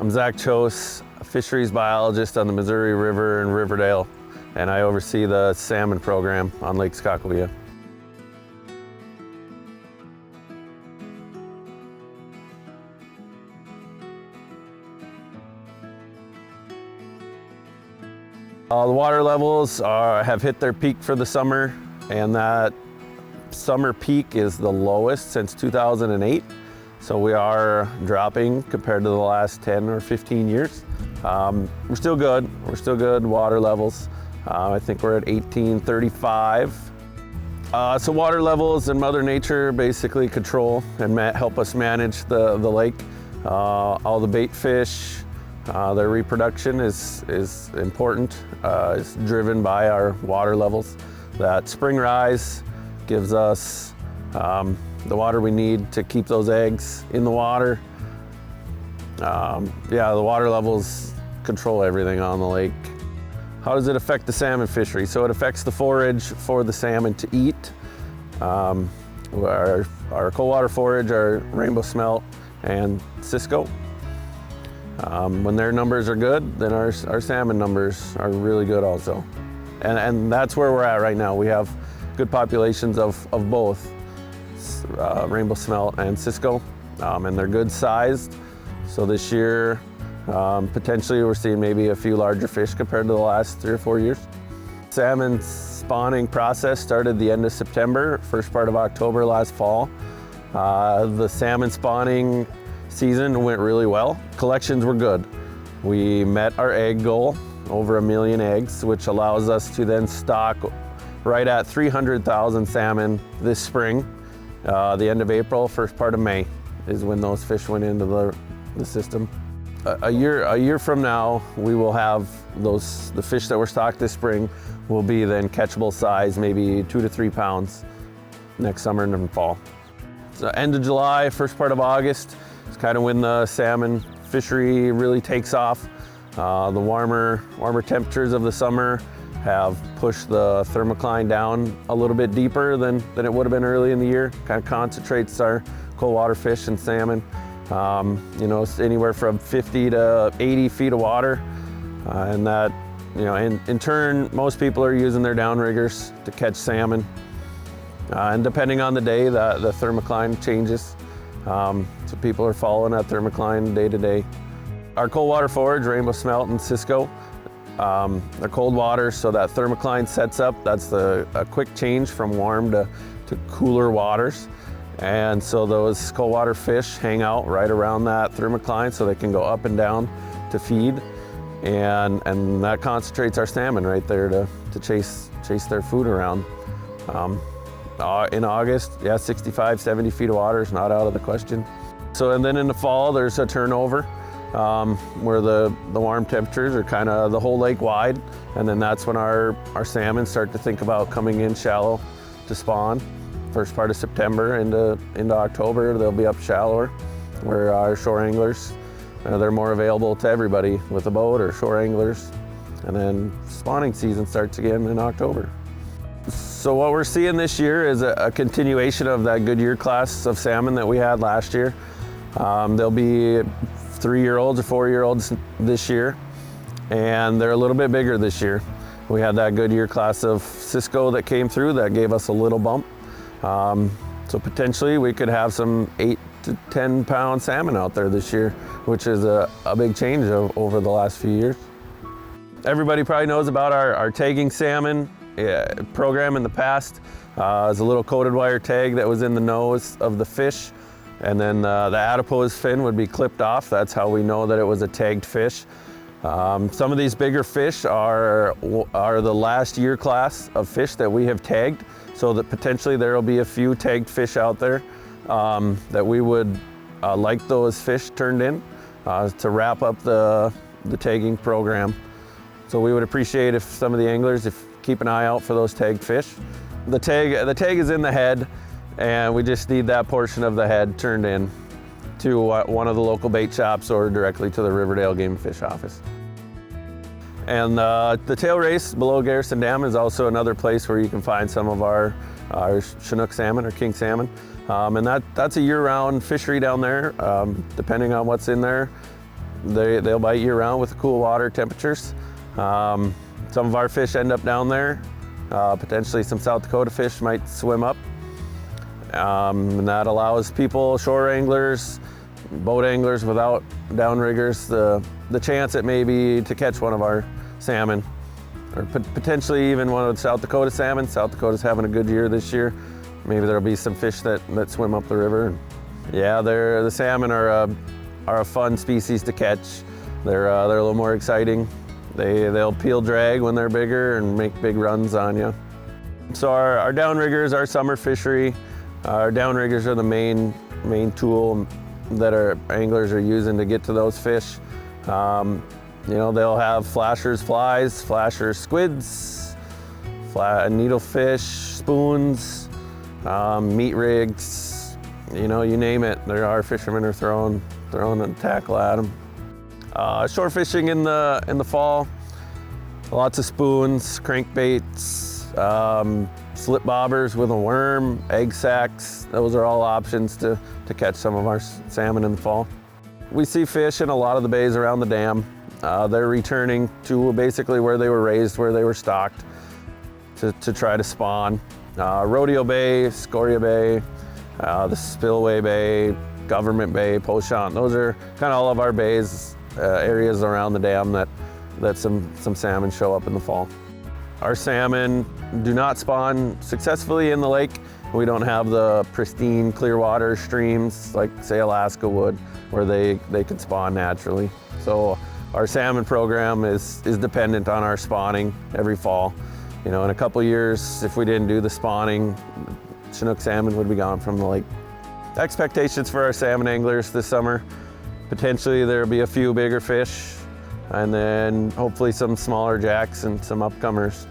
I'm Zach Chose, a fisheries biologist on the Missouri River in Riverdale, and I oversee the salmon program on Lake Sakakawea. The water levels have hit their peak for the summer, and that summer peak is the lowest since 2008. So we are dropping compared to the last 10 or 15 years. We're still good. We're still good water levels. I think we're at 1835. So water levels and Mother Nature basically control and help us manage the lake. All the bait fish, their reproduction is important. It's driven by our water levels. That spring rise gives us the water we need to keep those eggs in the water. The water levels control everything on the lake. How does it affect the salmon fishery? So it affects the forage for the salmon to eat. Our cold water forage are rainbow smelt and Cisco. When their numbers are good, then our salmon numbers are really good also. And that's where we're at right now. We have good populations of both. Rainbow smelt and Cisco, and they're good sized. So this year, potentially we're seeing maybe a few larger fish compared to the last 3 or 4 years. Salmon spawning process started the end of September, first part of October last fall. The salmon spawning season went really well. Collections were good. We met our egg goal, over 1 million eggs, which allows us to then stock right at 300,000 salmon this spring. The end of April, first part of May is when those fish went into the system. A year from now, we will have the fish that were stocked this spring will be then catchable size, maybe 2 to 3 pounds next summer and fall. So end of July, first part of August is kind of when the salmon fishery really takes off. The warmer temperatures of the summer have pushed the thermocline down a little bit deeper than it would have been early in the year. Kind of concentrates our cold water fish and salmon. It's anywhere from 50 to 80 feet of water. And that, in turn, most people are using their downriggers to catch salmon. And depending on the day, the thermocline changes. So people are following that thermocline day to day. Our cold water forage, rainbow smelt and Cisco, they're cold water, so that thermocline sets up. That's a quick change from warm to cooler waters. And so those cold water fish hang out right around that thermocline so they can go up and down to feed. And that concentrates our salmon right there to chase their food around. In August, 65, 70 feet of water is not out of the question. So, and then in the fall, there's a turnover. Where the warm temperatures are kind of the whole lake wide, and then that's when our salmon start to think about coming in shallow to spawn. First part of September into October, they'll be up shallower, where our shore anglers, they're more available to everybody with a boat or shore anglers, and then spawning season starts again in October. So what we're seeing this year is a continuation of that good year class of salmon that we had last year. There'll be 3-year-olds or 4-year-olds this year, and they're a little bit bigger this year. We had that good year class of Cisco that came through that gave us a little bump. So potentially we could have some 8 to 10 pound salmon out there this year, which is a big change over the last few years. Everybody probably knows about our tagging salmon program in the past. It's a little coated wire tag that was in the nose of the fish. And then the adipose fin would be clipped off. That's how we know that it was a tagged fish. Some of these bigger fish are the last year class of fish that we have tagged, so that potentially there will be a few tagged fish out there that we would like those fish turned in to wrap up the tagging program. So we would appreciate if some of the anglers keep an eye out for those tagged fish. The tag is in the head, and we just need that portion of the head turned in to one of the local bait shops or directly to the Riverdale Game and Fish office. And the tail race below Garrison Dam is also another place where you can find some of our Chinook salmon or king salmon. And that's a year-round fishery down there, depending on what's in there. They'll bite year round with the cool water temperatures. Some of our fish end up down there. Potentially some South Dakota fish might swim up. And that allows people, shore anglers, boat anglers without downriggers, the chance it may be to catch one of our salmon, or potentially even one of the South Dakota salmon. South Dakota's having a good year this year. Maybe there'll be some fish that swim up the river. Yeah, the salmon are a fun species to catch. They're a little more exciting. They'll peel drag when they're bigger and make big runs on you. So our downriggers, our summer fishery, our downriggers are the main tool that our anglers are using to get to those fish. You know, they'll have flashers flies, flashers squids, needlefish, spoons, meat rigs, you know, you name it. There are fishermen are throwing a tackle at them. Shore fishing in the fall, lots of spoons, crankbaits, slip bobbers with a worm, egg sacks. Those are all options to catch some of our salmon in the fall. We see fish in a lot of the bays around the dam. They're returning to basically where they were raised, where they were stocked, to try to spawn. Rodeo Bay, Scoria Bay, the Spillway Bay, Government Bay, Pochant. Those are kind of all of our bays, areas around the dam that some salmon show up in the fall. Our salmon do not spawn successfully in the lake. We don't have the pristine clear water streams like, say, Alaska would, where they can spawn naturally. So our salmon program is dependent on our spawning every fall. You know, in a couple years, if we didn't do the spawning, Chinook salmon would be gone from the lake. Expectations for our salmon anglers this summer, potentially there'll be a few bigger fish, and then hopefully some smaller jacks and some upcomers.